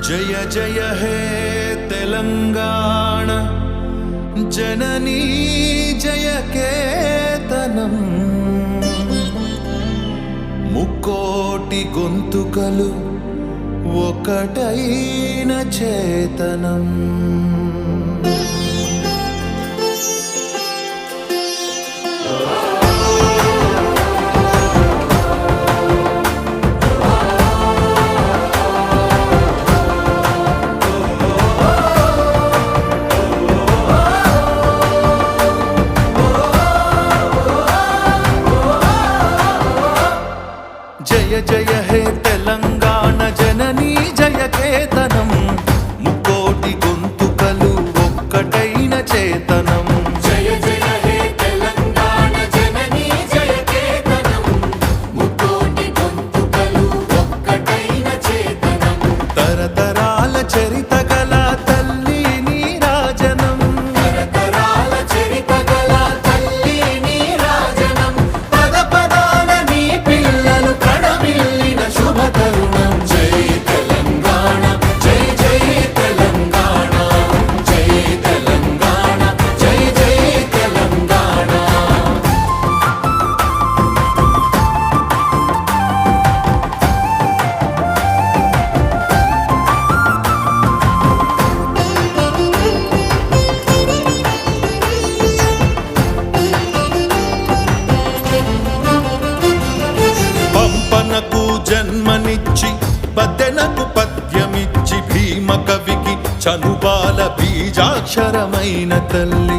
जय जय हे तेलंगाण जननी जय केतनम मुक्कोटि गोंतुकलु ఒకటైన చేతనం జయ జయ హే తెలంగాణ జననీ జయ కేతనం ముక్కోటి గొంతుకలు ఒక్కటైన చేతనం జయ జయ హే తెలంగాణ జననీ జయ కేతనం ముక్కోటి గొంతుకలు ఒక్కటైన చేతనం తరతరాల చరిత గల తల్లి నీరాజనం తరతరాల చరిత గల తల్లి నీరాజనం పద పదాన నీ పిల్లలు కడమిల్లిన శుభ తరుణం జై తెలంగాణ జై జై తెలంగాణ జై తెలంగాణ జై జై తెలంగాణ పంపనకు జన్మనిచ్చి పద్దెనకు పద్యమిచ్చి భీమ కవికి చనుబాల బీజాక్షరమైన తల్లి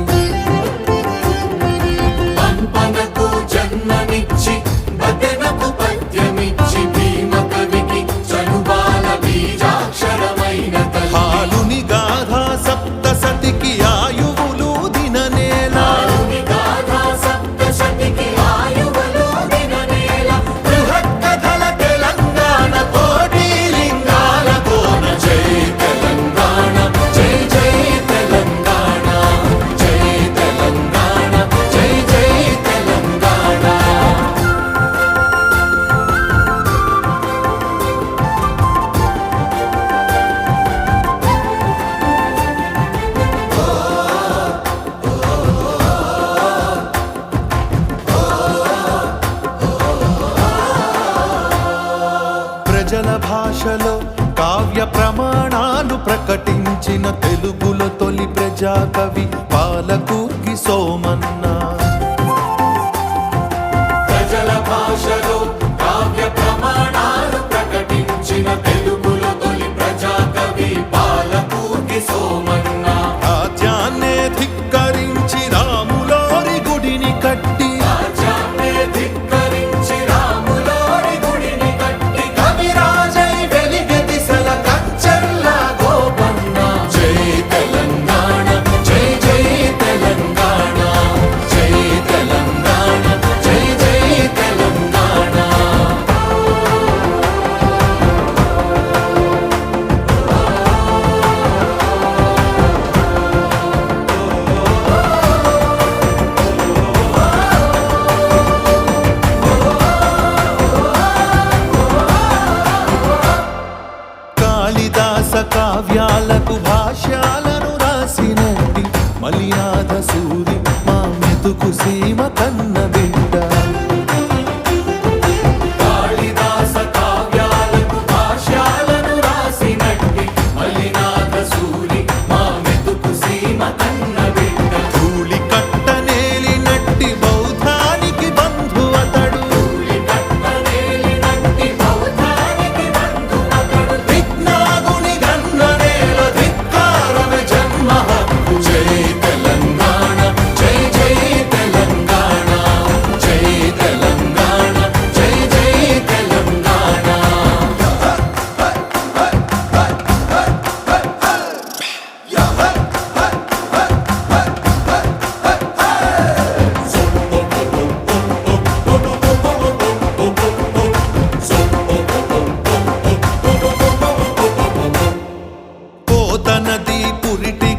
పంపనకు జన్మనిచ్చి బదెనకు పద్యమిచ్చి భీమ కవికి చనుబాల బీజాక్షరమైన తల్లి హాలుని గాథా సప్తసతికి ఆయువులు దిననేల ఆయుని గాథా సప్తశతికి ఆయువులు దిననేల బృహత్ కథల తెలంగాణ కోటి లింగాల కోన జై తెలంగాణ జై జై తెలంగాణ జై తెలంగాణ జై జై తెలంగాణ ప్రజల భాషలో కావ్య ప్రమాణాలు ప్రకటించిన తెలుగులో తొలి ప్రజాకవి పాలకూర్కి సోమన్న ప్రజల భాషలో కావ్య ప్రమాణాలు ప్రకటించిన తెలుగులో తొలి ప్రజాకవి పాలకూర్కి సోమన్న రాజ్యాన్నే ధిక్కరించి రాములోరి గుడిని కట్టి రాజ్యాన్నే ధిక్కరించి రాములోరి గుడిని కట్టి కవిరాజై వెలిగె దిశల కంచెల్ల గోపన్న జై తెలంగాణ జై జై తెలంగాణ జై తెలంగాణ జై జై తెలంగాణ కాళిదాస కావ్యాలకు భాష్యాలను రాసినట్టి మలినాథ సూరి మా మెతుకు సీమ కన్న బిడ్డ కాళిదాస కావ్యాలకు భాష్యాలను రాసినట్టి మలినాథ సూరి మా మెతుకు సీమ కన్న బిడ్డ ధూళి కట్టనేలినట్టి బౌద్ధానికి బంధు అతడు ధూళి కట్టనేలినట్టి బౌద్ధానికి బంధువతడు విజ్ఞాగుని గన్ననేల ధిక్కారమే జన్మ హక్కు జై తెలంగాణ జై జై తెలంగాణ జై తెలంగాణ జై జై తెలంగాణ కోత నది పురిటి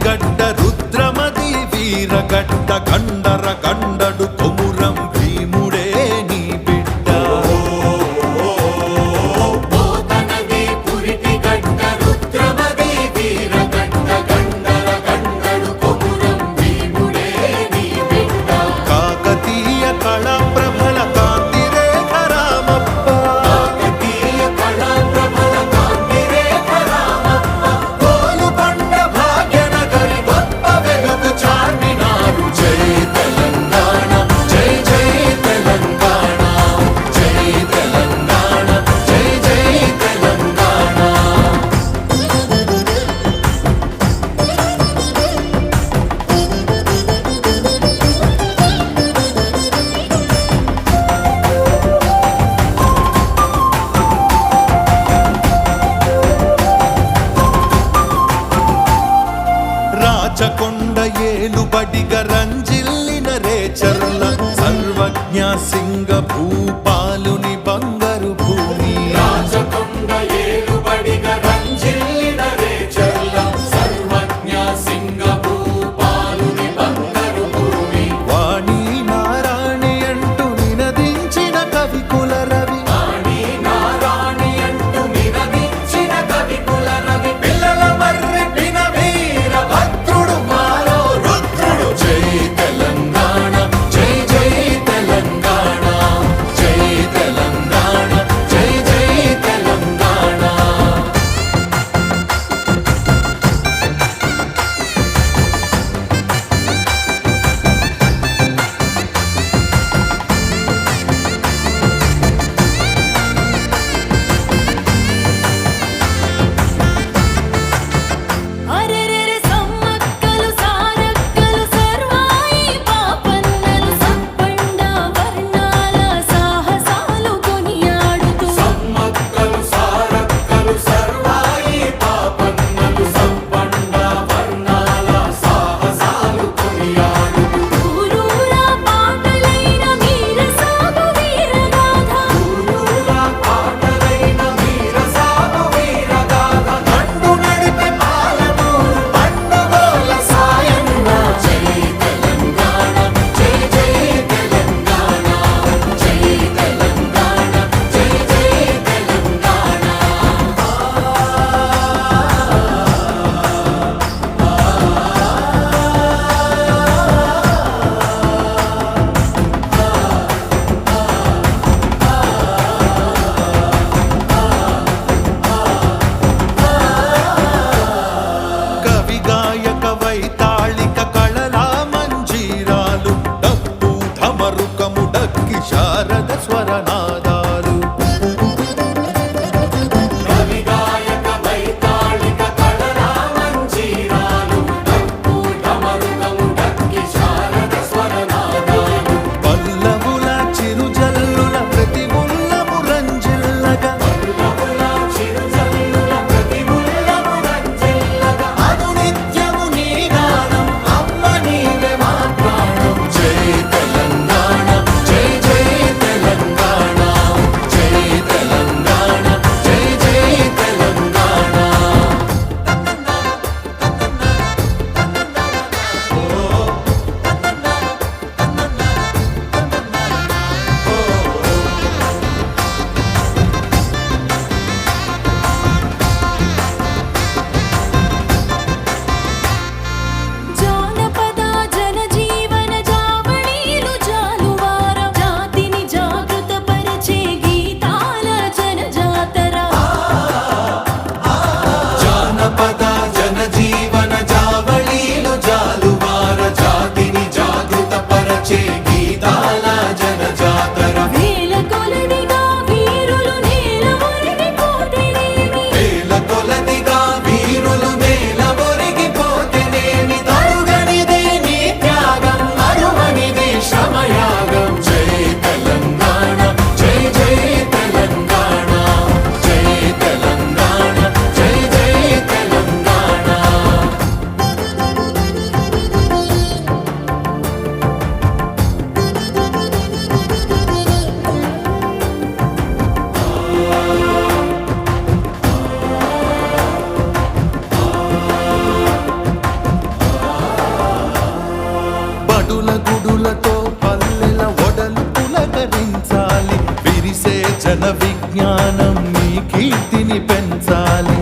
జన విజ్ఞానం నీ కీర్తిని పెంచాలి.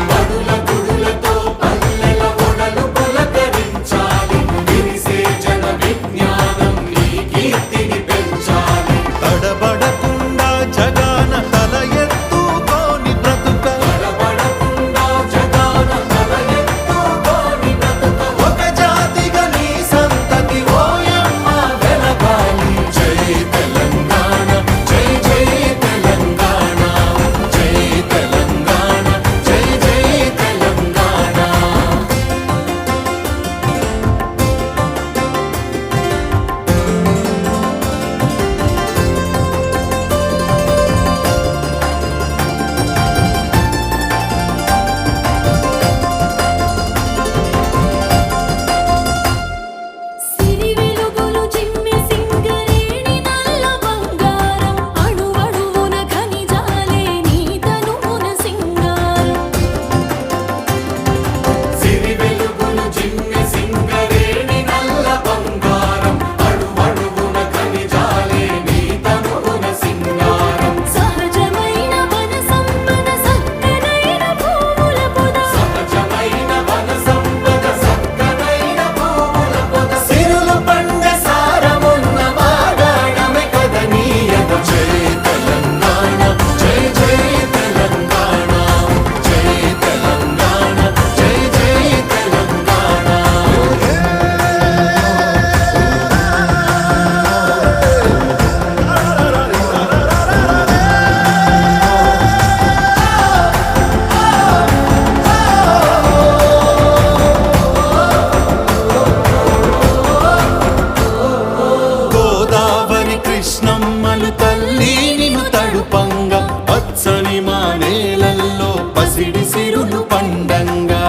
బడుల గుడులతో పల్లెల ఒడలు పులకరించాలి. విరిసే జన విజ్ఞానం నీ కీర్తిని పెంచాలి. తడబడకుండా జగాన తల ఎత్తుకోని బ్రతుక, తడబడకుండా జగాన తల ఎత్తుకోని బ్రతుక. ఒక జాతిగా నీ సంతతి ఓయమ్మ వెలగాలి. జై తెలంగాణ, జై జై తెలంగాణ, జై తెలంగాణ, జై జై తెలంగాణ. సిరి వెలుగులు జిమ్మె సింగరేణి నల్ల బంగారం అణువణువున ఖనిజాలే నీ తనువున సింగారం. సిరి వెలుగులు జిమ్మె సింగరేణి నల్ల బంగారం అణువణువున ఖనిజాలే నీ తనువున సింగారం. సహజమైన వన సంపద సక్కనైన భూముల పొద, సహజమైన వన సంపద సక్కనైన భూముల పొద. సిరులు పండే సారమున్న వాడాడమే కద నీయద. జై తెలంగాణ, జై జై తెలంగాణ, జై తెలంగాణ, జై జై తెలంగాణ. గోదావరి కృష్ణమ్మలు తల్లి నిన్ను తడుపంగా, పచ్చని మా నేలల్లో పసిడి సిరులు పండంగా.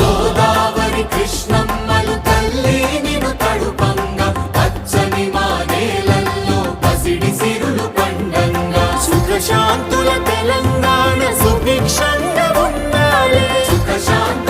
గోదావరి కృష్ణమ్మలు తల్లి నిన్ను తడుపంగా, పచ్చని మా నేలల్లో పసిడి సిరులు పండంగా. సుఖశాంతుల తెలంగాణ సుభిక్షంగా ఉండాలి. సుఖశాంత